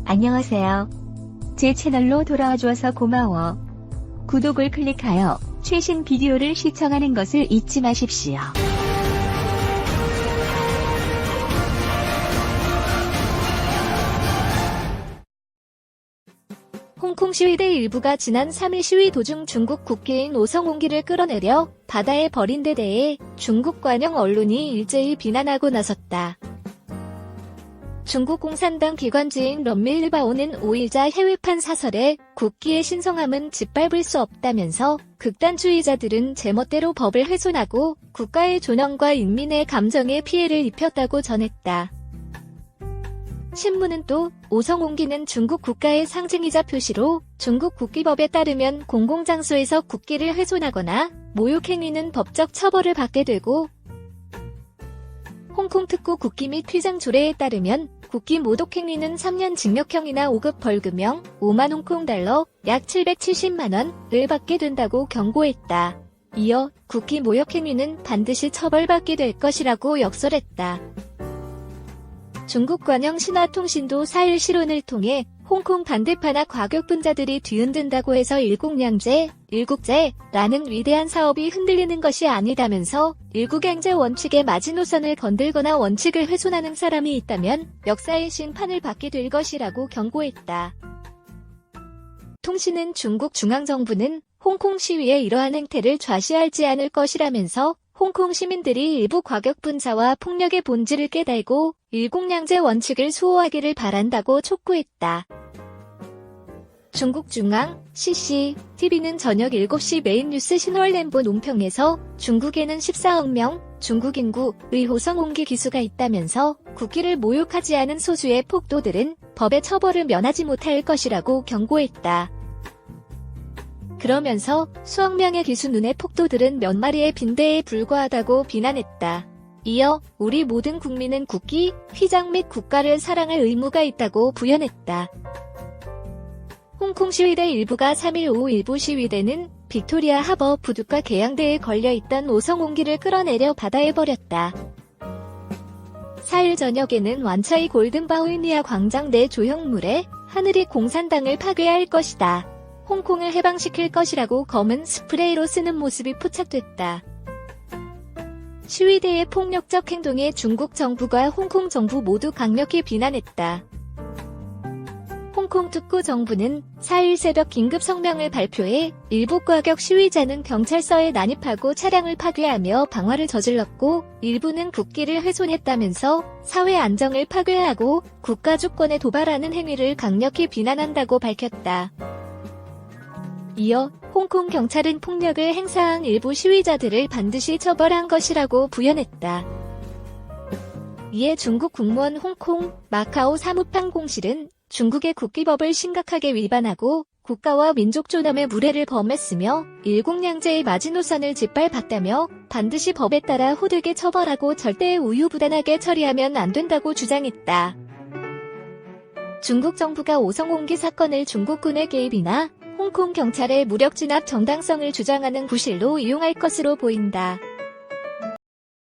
안녕하세요. 제 채널로 돌아와 주어서 고마워. 구독을 클릭하여 최신 비디오를 시청하는 것을 잊지 마십시오. 홍콩 시위대 일부가 지난 3일 시위 도중 중국 국기인 오성홍기를 끌어내려 바다에 버린 데 대해 중국 관영 언론이 일제히 비난하고 나섰다. 중국 공산당 기관지인 런밀바오는 5일자 해외판 사설에 국기의 신성함은 짓밟을 수 없다면서 극단주의자들은 제멋대로 법을 훼손하고 국가의 존엄과 인민의 감정에 피해를 입혔다고 전했다. 신문은 또 오성홍기는 중국 국가의 상징이자 표시로 중국 국기법에 따르면 공공장소에서 국기를 훼손하거나 모욕행위는 법적 처벌을 받게 되고 홍콩 특구 국기 및 휘장 조례에 따르면 국기 모독행위는 3년 징역형이나 5급 벌금형 5만 홍콩달러 약 770만 원을 받게 된다고 경고했다. 이어 국기 모욕행위는 반드시 처벌받게 될 것이라고 역설했다. 중국 관영 신화통신도 4일 실론을 통해 홍콩 반대파나 과격분자들이 뒤흔든다고 해서 일국량제, 일국제라는 위대한 사업이 흔들리는 것이 아니다면서 일국양제 원칙의 마지노선을 건들거나 원칙을 훼손하는 사람이 있다면 역사의 심판을 받게 될 것이라고 경고했다. 통신은 중국 중앙정부는 홍콩 시위의 이러한 행태를 좌시하지 않을 것이라면서 홍콩 시민들이 일부 과격분자와 폭력의 본질을 깨달고 일국양제 원칙을 수호하기를 바란다고 촉구했다. 중국 중앙 CCTV는 저녁 7시 메인 뉴스 신월램보 논평에서 중국에는 14억 명 중국 인구의 오성홍기 기수가 있다면서 국기를 모욕하지 않은 소수의 폭도들은 법의 처벌을 면하지 못할 것이라고 경고했다. 그러면서 수억 명의 기수 눈의 폭도들은 몇 마리의 빈대에 불과하다고 비난했다. 이어 우리 모든 국민은 국기, 휘장 및 국가를 사랑할 의무가 있다고 부연했다. 홍콩 시위대 일부가 3일 오후 일부 시위대는 빅토리아 하버 부둣가 계양대에 걸려있던 오성홍기를 끌어내려 바다에 버렸다. 4일 저녁에는 완차이 골든바우이니아 광장 내 조형물에 하늘이 공산당을 파괴할 것이다. 홍콩을 해방시킬 것이라고 검은 스프레이로 쓰는 모습이 포착됐다. 시위대의 폭력적 행동에 중국 정부가 홍콩 정부 모두 강력히 비난했다. 홍콩 특구 정부는 4일 새벽 긴급 성명을 발표해 일부 과격 시위자는 경찰서에 난입하고 차량을 파괴하며 방화를 저질렀고 일부는 국기를 훼손했다면서 사회 안정을 파괴하고 국가 주권에 도발하는 행위를 강력히 비난한다고 밝혔다. 이어 홍콩 경찰은 폭력을 행사한 일부 시위자들을 반드시 처벌한 것이라고 부연했다. 이에 중국 국무원 홍콩, 마카오 사무판공실은 중국의 국기법을 심각하게 위반하고 국가와 민족 존엄의 무례를 범했으며 일국양제의 마지노선을 짓밟았다며 반드시 법에 따라 호되게 처벌하고 절대 우유부단하게 처리하면 안 된다고 주장했다. 중국 정부가 오성홍기 사건을 중국군의 개입이나 홍콩 경찰의 무력 진압 정당성을 주장하는 구실로 이용할 것으로 보인다.